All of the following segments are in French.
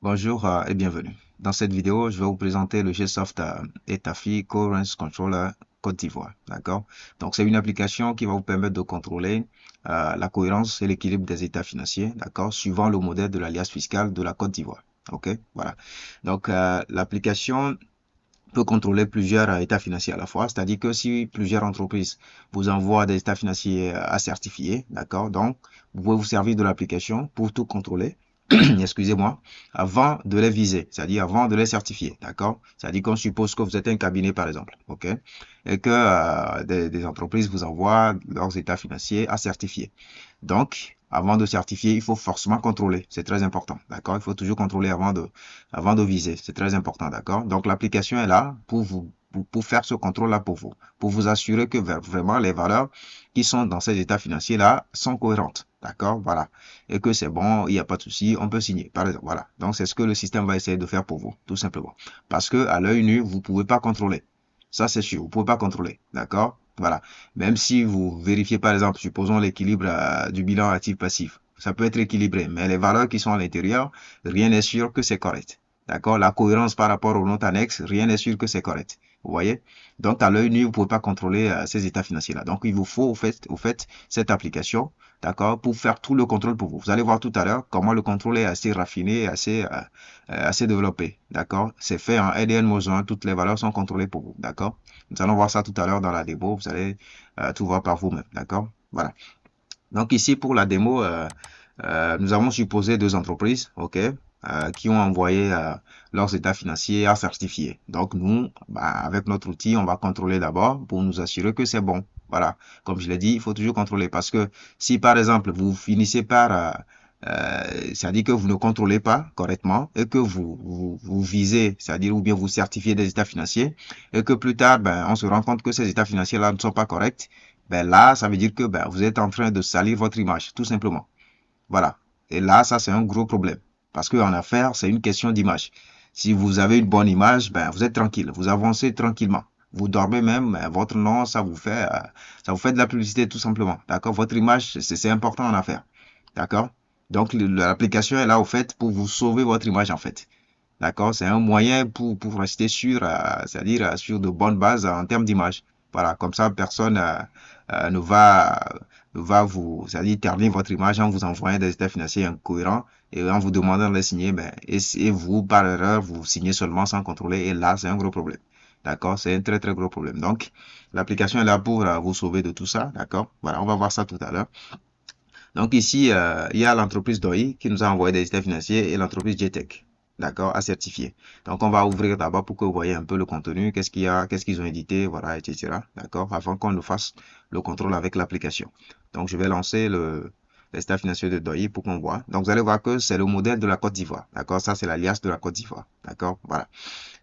Bonjour et bienvenue. Dans cette vidéo, je vais vous présenter le GSoft Etafi Currency Controller Côte d'Ivoire. D'accord? Donc, c'est une application qui va vous permettre de contrôler la cohérence et l'équilibre des états financiers, d'accord, suivant le modèle de l'alias fiscale de la Côte d'Ivoire. OK? Voilà. Donc, l'application peut contrôler plusieurs états financiers à la fois, c'est-à-dire que si plusieurs entreprises vous envoient des états financiers à certifier, d'accord, donc vous pouvez vous servir de l'application pour tout contrôler, excusez-moi, avant de les viser, c'est-à-dire avant de les certifier, d'accord, c'est-à-dire qu'on suppose que vous êtes un cabinet par exemple, ok, et que des entreprises vous envoient leurs états financiers à certifier. Donc, avant de certifier, il faut forcément contrôler. C'est très important, d'accord? Il faut toujours contrôler avant de viser. C'est très important, d'accord? Donc, l'application est là pour faire ce contrôle-là pour vous assurer que vraiment les valeurs qui sont dans ces états financiers-là sont cohérentes, d'accord? Voilà. Et que c'est bon, il n'y a pas de souci, on peut signer, par exemple. Voilà. Donc, c'est ce que le système va essayer de faire pour vous, tout simplement. Parce que à l'œil nu, vous pouvez pas contrôler. Ça, c'est sûr. Vous pouvez pas contrôler, d'accord? Voilà. Même si vous vérifiez, par exemple, supposons l'équilibre du bilan actif-passif, ça peut être équilibré, mais les valeurs qui sont à l'intérieur, rien n'est sûr que c'est correct. D'accord? La cohérence par rapport aux notes annexes, rien n'est sûr que c'est correct. Vous voyez? Donc, à l'œil nu, vous ne pouvez pas contrôler ces états financiers-là. Donc, il vous faut, au fait, cette application, d'accord, pour faire tout le contrôle pour vous. Vous allez voir tout à l'heure comment le contrôle est assez raffiné, assez développé. D'accord? C'est fait en LDN Mozo, toutes les valeurs sont contrôlées pour vous. D'accord? Nous allons voir ça tout à l'heure dans la démo. Vous allez tout voir par vous-même. D'accord? Voilà. Donc ici, pour la démo, nous avons supposé deux entreprises, OK, qui ont envoyé leurs états financiers à certifier. Donc nous, bah, avec notre outil, on va contrôler d'abord pour nous assurer que c'est bon. Voilà. Comme je l'ai dit, il faut toujours contrôler parce que si par exemple vous finissez par c'est-à-dire que vous ne contrôlez pas correctement et que vous visez, c'est-à-dire ou bien vous certifiez des états financiers et que plus tard, ben, on se rend compte que ces états financiers-là ne sont pas corrects, ben là, ça veut dire que ben, vous êtes en train de salir votre image, tout simplement. Voilà. Et là, ça, c'est un gros problème. Parce qu'en affaires, c'est une question d'image. Si vous avez une bonne image, ben, vous êtes tranquille. Vous avancez tranquillement. Vous dormez même, ben, votre nom, ça vous fait de la publicité, tout simplement. D'accord? Votre image, c'est important en affaires. D'accord? Donc, l'application est là, au fait, pour vous sauver votre image, en fait. D'accord? C'est un moyen pour rester sûr, c'est-à-dire sur de bonnes bases en termes d'image. Voilà, comme ça, personne ne va vous, c'est-à-dire ternir votre image en vous envoyant des états financiers incohérents et en vous demandant de les signer, ben, et vous, par erreur, vous signez seulement sans contrôler, et là, c'est un gros problème. D'accord? C'est un très, très gros problème. Donc, l'application est là pour vous sauver de tout ça. D'accord? Voilà, on va voir ça tout à l'heure. Donc ici, il y a l'entreprise DOI qui nous a envoyé des états financiers et l'entreprise JTech, d'accord, à certifier. Donc on va ouvrir d'abord pour que vous voyez un peu le contenu, qu'est-ce qu'il y a, qu'est-ce qu'ils ont édité, voilà, etc. D'accord, avant qu'on nous fasse le contrôle avec l'application. Donc je vais lancer les états financiers de DOI pour qu'on voit. Donc vous allez voir que c'est le modèle de la Côte d'Ivoire, d'accord, ça c'est l'alias de la Côte d'Ivoire, d'accord, voilà.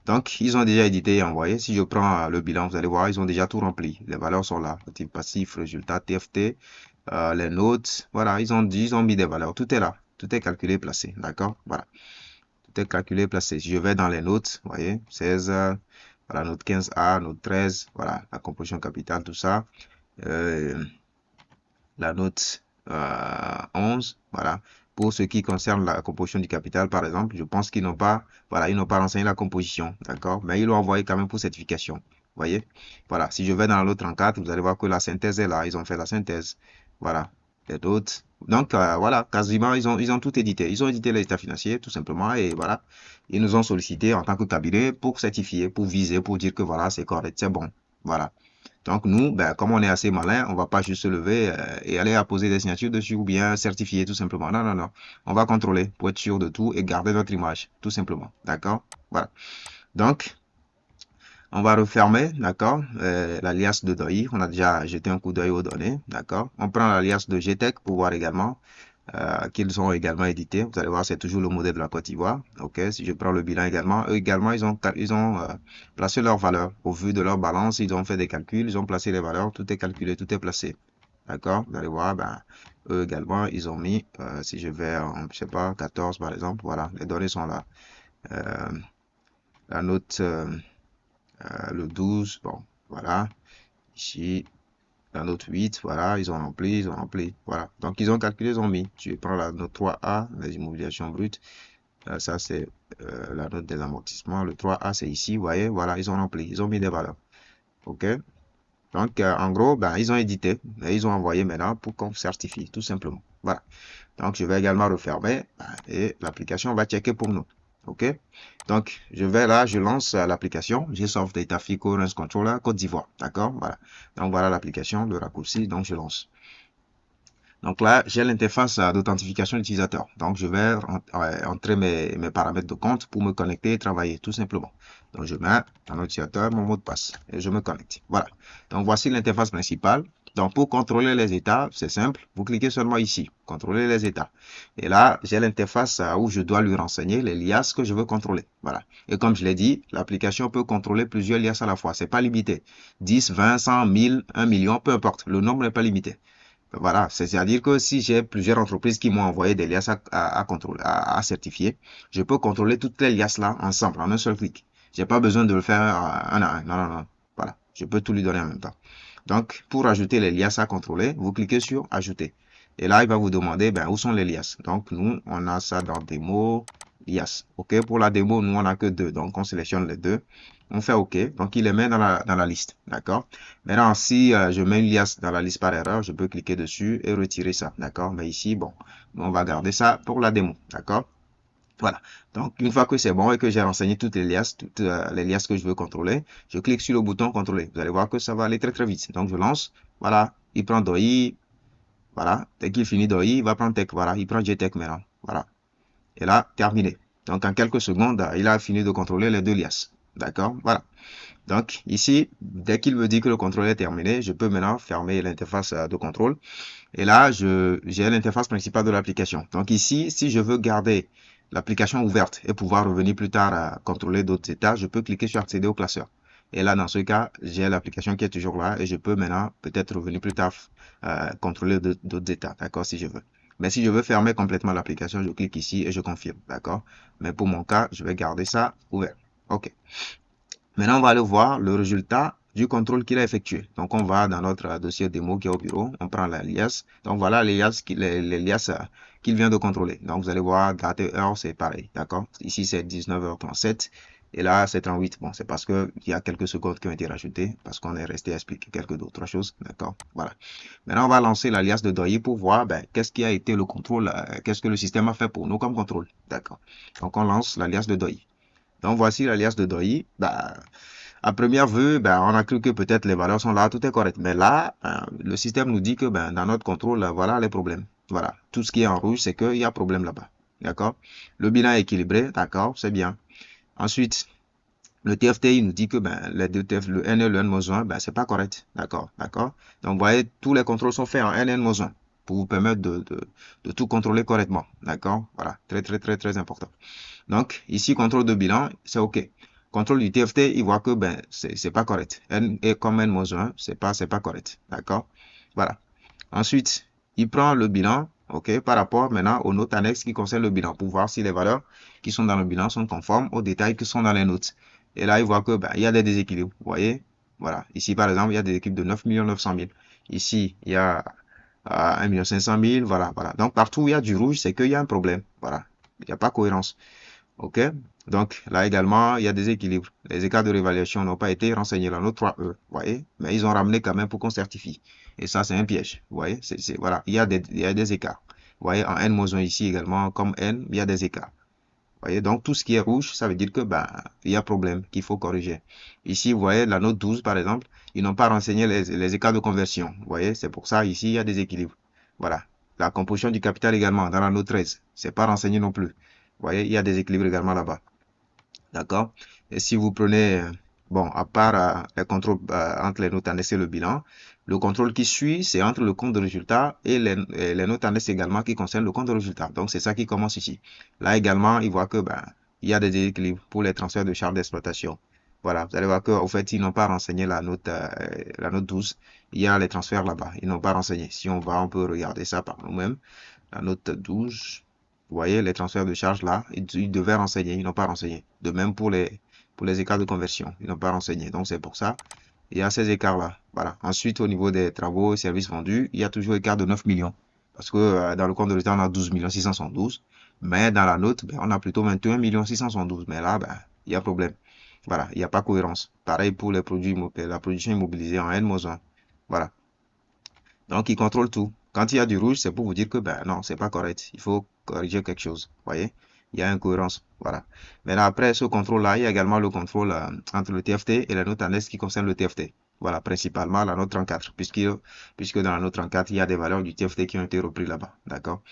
Donc ils ont déjà édité et envoyé. Si je prends le bilan, vous allez voir, ils ont déjà tout rempli. Les valeurs sont là, actif, passif, résultat, TFT, les notes, voilà, ils ont mis des valeurs. Tout est là. Tout est calculé, placé. D'accord? Voilà. Tout est calculé, placé. Si je vais dans les notes, vous voyez, 16, voilà, note 15A, note 13, voilà, la composition capitale, tout ça. Euh, la note 11, voilà. Pour ce qui concerne la composition du capital, par exemple, je pense qu'ils n'ont pas, voilà, ils n'ont pas renseigné la composition, d'accord? Mais ils l'ont envoyé quand même pour certification. Vous voyez? Voilà. Si je vais dans l'autre en 4, vous allez voir que la synthèse est là. Ils ont fait la synthèse. Voilà. Les autres. Donc, voilà, quasiment, ils ont tout édité. Ils ont édité les états financiers, tout simplement, et voilà. Ils nous ont sollicité en tant que cabinet pour certifier, pour viser, pour dire que voilà, c'est correct, c'est bon. Voilà. Donc nous, ben, comme on est assez malin, on va pas juste se lever et aller apposer des signatures dessus ou bien certifier tout simplement. Non, non, non. On va contrôler pour être sûr de tout et garder notre image, tout simplement. D'accord? Voilà. Donc, on va refermer, d'accord, l'alias de DOI. On a déjà jeté un coup d'œil aux données, d'accord. On prend l'alias de GTech pour voir également qu'ils ont également édité. Vous allez voir, c'est toujours le modèle de la Côte d'Ivoire. Ok, si je prends le bilan également, eux également, ils ont placé leurs valeurs. Au vu de leur balance, ils ont fait des calculs, ils ont placé les valeurs, tout est calculé, tout est placé. D'accord? Vous allez voir, ben, eux également, ils ont mis, si je vais en, je sais pas, 14 par exemple, voilà, les données sont là. Euh, la note, le 12, bon, voilà. Ici, la note 8, voilà, ils ont rempli, voilà. Donc, ils ont calculé, ils ont mis. Je prends la note 3A, les immobilisations brutes. Ça, c'est la note des amortissements. Le 3A, c'est ici. Vous voyez, voilà, ils ont rempli. Ils ont mis des valeurs. OK? Donc, en gros, ben, ils ont édité et ils ont envoyé maintenant pour qu'on certifie, tout simplement. Voilà. Donc, je vais également refermer et l'application va checker pour nous. OK? Donc, je vais là, je lance l'application GSoft Data Fico Runs Controller Côte d'Ivoire. D'accord? Voilà. Donc, voilà l'application, le raccourci. Donc, je lance. Donc là, j'ai l'interface d'authentification utilisateur. Donc, je vais entrer mes paramètres de compte pour me connecter et travailler, tout simplement. Donc, je mets dans l'utilisateur mon mot de passe et je me connecte. Voilà. Donc, voici l'interface principale. Donc, pour contrôler les états, c'est simple. Vous cliquez seulement ici, contrôler les états. Et là, j'ai l'interface où je dois lui renseigner les liasses que je veux contrôler. Voilà. Et comme je l'ai dit, l'application peut contrôler plusieurs liasses à la fois. C'est pas limité. 10, 20, 100, 1000, 1 million, peu importe. Le nombre n'est pas limité. Voilà, c'est-à-dire que si j'ai plusieurs entreprises qui m'ont envoyé des liasses à contrôler, à certifier, je peux contrôler toutes les liasses là ensemble, en un seul clic. J'ai pas besoin de le faire un à un. Non, non, non. Voilà, je peux tout lui donner en même temps. Donc, pour ajouter les liasses à contrôler, vous cliquez sur Ajouter. Et là, il va vous demander ben, où sont les liasses. Donc, nous, on a ça dans Démo, liasses. OK, pour la démo, nous, on n'a que deux. Donc, on sélectionne les deux. On fait OK. Donc, il les met dans la liste. D'accord? Maintenant, si je mets une liasse dans la liste par erreur, je peux cliquer dessus et retirer ça. D'accord? Mais ici, bon, on va garder ça pour la démo. D'accord? Voilà. Donc, une fois que c'est bon et que j'ai renseigné toutes les liasses que je veux contrôler, je clique sur le bouton contrôler. Vous allez voir que ça va aller très très vite. Donc, je lance. Voilà. Il prend DOI. Voilà. Dès qu'il finit DOI, il va prendre Tech. Voilà. Il prend JTech maintenant. Voilà. Et là, terminé. Donc, en quelques secondes, il a fini de contrôler les deux liasses. D'accord? Voilà. Donc, ici, dès qu'il me dit que le contrôle est terminé, je peux maintenant fermer l'interface de contrôle. Et là, j'ai l'interface principale de l'application. Donc ici, si je veux garder l'application ouverte et pouvoir revenir plus tard à contrôler d'autres états, je peux cliquer sur accéder au classeur. Et là, dans ce cas, j'ai l'application qui est toujours là et je peux maintenant peut-être revenir plus tard contrôler d'autres états, d'accord, si je veux. Mais si je veux fermer complètement l'application, je clique ici et je confirme, d'accord. Mais pour mon cas, je vais garder ça ouvert. OK. Maintenant, on va aller voir le résultat du contrôle qu'il a effectué. Donc, on va dans notre dossier démo qui est au bureau, on prend la liasse. Donc, voilà les liasses qu'il vient de contrôler. Donc, vous allez voir, date et heure, c'est pareil, d'accord? Ici, c'est 19h37 et là, c'est 38. Bon, c'est parce qu'il y a quelques secondes qui ont été rajoutées, parce qu'on est resté à expliquer quelques autres choses, d'accord? Voilà. Maintenant, on va lancer la liasse de Doyer pour voir ben, qu'est-ce qui a été le contrôle, qu'est-ce que le système a fait pour nous comme contrôle, d'accord? Donc, on lance la liasse de Doyer. Donc, voici l'alias de Doi. Bah, à première vue, on a cru que peut-être les valeurs sont là, tout est correct. Mais là, le système nous dit que dans notre contrôle, voilà les problèmes. Voilà, tout ce qui est en rouge, c'est qu'il y a problème là-bas. D'accord? Le bilan est équilibré, d'accord, c'est bien. Ensuite, le TFTI nous dit que les deux TF, le N et le N-1, c'est pas correct. D'accord, d'accord. Donc, vous voyez, tous les contrôles sont faits en N et N-1 pour vous permettre de tout contrôler correctement. D'accord? Voilà, très, très, très, très important. Donc, ici, contrôle de bilan, c'est OK. Contrôle du TFT, il voit que c'est pas correct. N est comme N-1, c'est pas correct. D'accord? Voilà. Ensuite, il prend le bilan, OK, par rapport maintenant aux notes annexes qui concernent le bilan pour voir si les valeurs qui sont dans le bilan sont conformes aux détails qui sont dans les notes. Et là, il voit que il y a des déséquilibres. Vous voyez? Voilà. Ici, par exemple, il y a des équipes de 9 900 000. Ici, il y a 1 500 000. Voilà, voilà. Donc, partout où il y a du rouge, c'est qu'il y a un problème. Voilà. Il n'y a pas cohérence. OK? Donc, là également, il y a des équilibres. Les écarts de réévaluation n'ont pas été renseignés dans nos 3E. Vous voyez? Mais ils ont ramené quand même pour qu'on certifie. Et ça, c'est un piège. Vous voyez? Voilà. Il y a des écarts. Vous voyez? En N-1 ici également, comme N, il y a des écarts. Vous voyez? Donc, tout ce qui est rouge, ça veut dire que, il y a problème qu'il faut corriger. Ici, vous voyez, la note 12, par exemple, ils n'ont pas renseigné les écarts de conversion. Vous voyez? C'est pour ça, ici, il y a des équilibres. Voilà. La composition du capital également, dans la note 13. C'est pas renseigné non plus. Vous voyez? Il y a des équilibres également là-bas. D'accord? Et si vous prenez, bon, à part les contrôles entre les notes annexes et le bilan, le contrôle qui suit, c'est entre le compte de résultat et les notes annexes également qui concernent le compte de résultat. Donc, c'est ça qui commence ici. Là également, il voit que, il y a des déséquilibres pour les transferts de charges d'exploitation. Voilà, vous allez voir qu'en fait, ils n'ont pas renseigné la note 12. Il y a les transferts là-bas. Ils n'ont pas renseigné. Si on va, on peut regarder ça par nous-mêmes. La note 12. Vous voyez, les transferts de charges là, ils devaient renseigner, ils n'ont pas renseigné. De même pour les écarts de conversion, ils n'ont pas renseigné. Donc, c'est pour ça, il y a ces écarts-là. Voilà. Ensuite, au niveau des travaux et services vendus, il y a toujours écart de 9 millions. Parce que dans le compte de l'État, on a 12 672. Mais dans la note, ben, on a plutôt 21 672 000. Mais là, ben, il y a problème. Voilà, il n'y a pas cohérence. Pareil pour les produits, la production immobilisée en N-1. Voilà. Donc, il contrôle tout. Quand il y a du rouge, c'est pour vous dire que, ben non, c'est pas correct. Il faut corriger quelque chose. Vous voyez? Il y a incohérence. Voilà. Maintenant, après ce contrôle-là, il y a également le contrôle entre le TFT et la note annexe qui concerne le TFT. Voilà, principalement la note 34, puisque dans la note 34, il y a des valeurs du TFT qui ont été reprises là-bas. D'accord?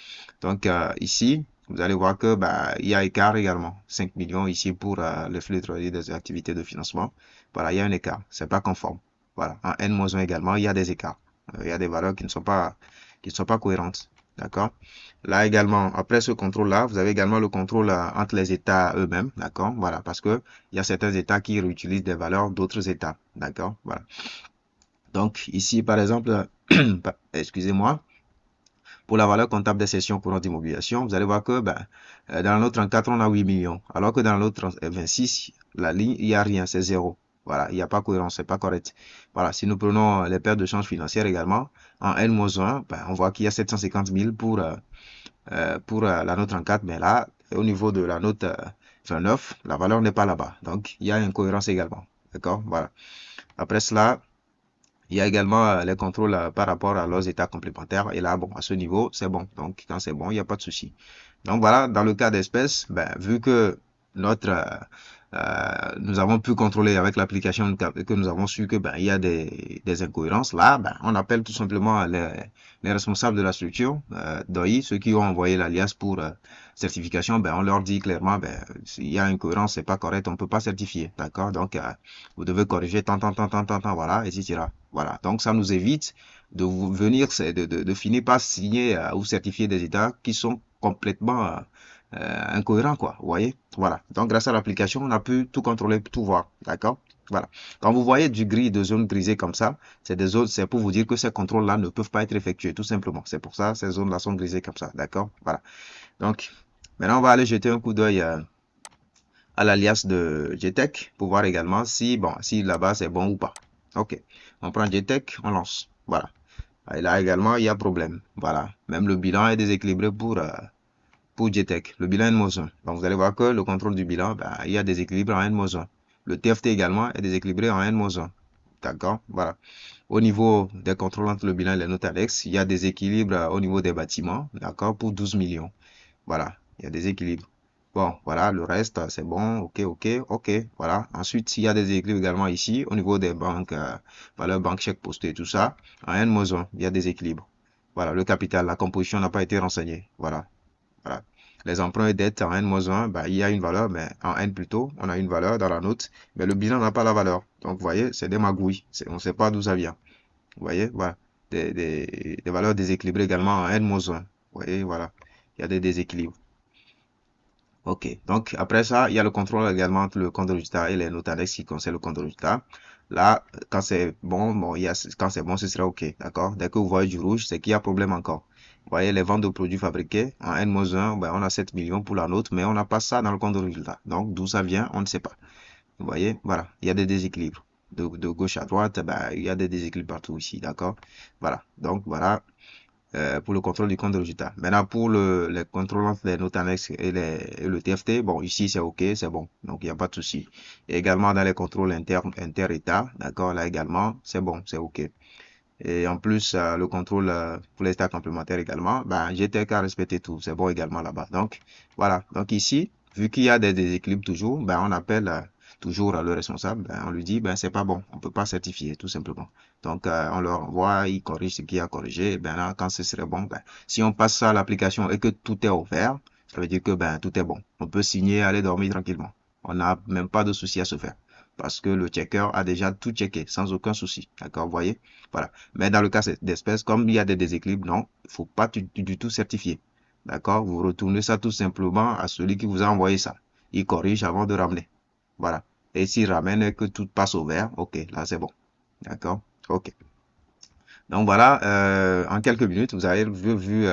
Donc, ici, vous allez voir que bah, il y a écart également. 5 millions ici pour le flux de des activités de financement. Voilà, il y a un écart. C'est pas conforme. Voilà. En N-1 également, il y a des écarts. Il y a des valeurs qui ne sont pas cohérentes. D'accord? Là également, après ce contrôle-là, vous avez également le contrôle entre les États eux-mêmes. D'accord? Voilà, parce que il y a certains États qui réutilisent des valeurs d'autres États. D'accord? Voilà. Donc, ici, par exemple, excusez-moi, pour la valeur comptable des cessions courantes d'immobilisation, vous allez voir que ben, dans l'autre 34, on a 8 millions. Alors que dans l'autre 26, la ligne, il n'y a rien, c'est zéro. Voilà, il n'y a pas cohérence, c'est pas correct. Voilà, si nous prenons les pertes de change financières également, en N-1, ben, on voit qu'il y a 750 000 pour la note 34, mais là, au niveau de la note 29, la valeur n'est pas là-bas. Donc, il y a une incohérence également. D'accord? Voilà. Après cela, il y a également les contrôles par rapport à leurs états complémentaires. Et là, bon, à ce niveau, c'est bon. Donc, quand c'est bon, il n'y a pas de souci. Donc, voilà, dans le cas d'espèce, ben, vu que nous avons pu contrôler avec l'application que nous avons su que ben, il y a des incohérences, là, ben, on appelle tout simplement les responsables de la structure, DOI, ceux qui ont envoyé l'alias pour certification, ben, on leur dit clairement, ben, s'il y a incohérence, c'est pas correct, on peut pas certifier, d'accord? Donc, vous devez corriger tant, voilà, etc. Voilà. Donc, ça nous évite de venir, de finir par signer ou certifier des états qui sont complètement incohérents, quoi. Vous voyez? Voilà. Donc, grâce à l'application, on a pu tout contrôler, tout voir. D'accord? Voilà. Quand vous voyez du gris, de zones grisées comme ça, c'est des zones, c'est pour vous dire que ces contrôles-là ne peuvent pas être effectués, tout simplement. C'est pour ça, ces zones-là sont grisées comme ça. D'accord? Voilà. Donc, maintenant, on va aller jeter un coup d'œil à l'alias de GTech pour voir également si, bon, si là-bas c'est bon ou pas. Ok. On prend GTech, on lance. Voilà. Et là également, il y a problème. Voilà. Même le bilan est déséquilibré pour GTech. Le bilan est N-1. Donc, vous allez voir que le contrôle du bilan, ben, il y a des équilibres en N-1. Le TFT également est déséquilibré en N-1. D'accord? Voilà. Au niveau des contrôles entre le bilan et les notes annexes, il y a des équilibres au niveau des bâtiments. D'accord? Pour 12 millions. Voilà. Il y a des équilibres. Bon, voilà, le reste, c'est bon. Ok, ok, ok. Voilà. Ensuite, il y a des équilibres également ici au niveau des banques, valeurs banque, chèque posté, tout ça. En N-1, il y a des équilibres. Voilà, le capital, la composition n'a pas été renseignée. Voilà. Voilà. Les emprunts et dettes en N-1, bah, il y a une valeur, mais en N plutôt, on a une valeur dans la note, mais le bilan n'a pas la valeur. Donc, vous voyez, c'est des magouilles. On ne sait pas d'où ça vient. Vous voyez, voilà. Des valeurs déséquilibrées également en N-1. Vous voyez, voilà. Il y a des déséquilibres. Ok, donc après ça, il y a le contrôle également entre le compte de résultat et les notes annexes qui concernent le compte de résultat. Là, quand c'est bon, quand c'est bon, ce sera ok, d'accord? Dès que vous voyez du rouge, c'est qu'il y a problème encore. Vous voyez, les ventes de produits fabriqués en N-1, ben, on a 7 millions pour la note, mais on n'a pas ça dans le compte de résultat. Donc, d'où ça vient, on ne sait pas. Vous voyez, voilà, il y a des déséquilibres. De gauche à droite, ben, il y a des déséquilibres partout ici, d'accord? Voilà, donc voilà pour le contrôle du compte de résultat. Maintenant, pour les contrôles entre les notes annexes et le TFT, bon, ici, c'est OK, c'est bon. Donc, il n'y a pas de souci. Et également, dans les contrôles inter-État, d'accord, là également, c'est bon, c'est OK. Et en plus, le contrôle pour les états complémentaires également, ben, j'étais qu'à respecter tout. C'est bon également là-bas. Donc, voilà. Donc, ici, vu qu'il y a des déséquilibres toujours, ben, on appelle toujours le responsable. Ben, on lui dit, ben, c'est pas bon. On peut pas certifier, tout simplement. Donc, on leur envoie, ils corrigent ce qu'il y a corrigé. Et ben, là, quand ce serait bon, ben, si on passe ça à l'application et que tout est ouvert, ça veut dire que, ben, tout est bon. On peut signer, aller dormir tranquillement. On n'a même pas de souci à se faire. Parce que le checker a déjà tout checké, sans aucun souci. D'accord, vous voyez? Voilà. Mais dans le cas d'espèces, comme il y a des déséquilibres, non, il ne faut pas du tout certifier. D'accord? Vous retournez ça tout simplement à celui qui vous a envoyé ça. Il corrige avant de ramener. Voilà. Et s'il ramène et que tout passe au vert, ok, là c'est bon. D'accord? Ok. Donc voilà, en quelques minutes, vous avez vu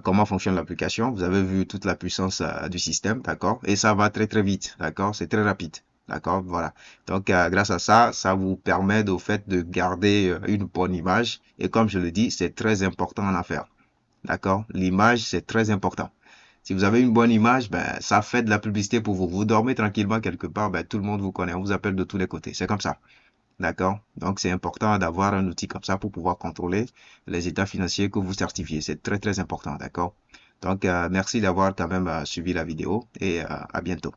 comment fonctionne l'application. Vous avez vu toute la puissance du système, d'accord? Et ça va très très vite, d'accord? C'est très rapide. D'accord, voilà. Donc, grâce à ça, ça vous permet au fait de garder une bonne image. Et comme je le dis, c'est très important en affaires. D'accord? L'image, c'est très important. Si vous avez une bonne image, ben, ça fait de la publicité pour vous. Vous dormez tranquillement quelque part, ben, tout le monde vous connaît, on vous appelle de tous les côtés. C'est comme ça. D'accord? Donc, c'est important d'avoir un outil comme ça pour pouvoir contrôler les états financiers que vous certifiez. C'est très, très important. D'accord? Donc, merci d'avoir quand même suivi la vidéo et à bientôt.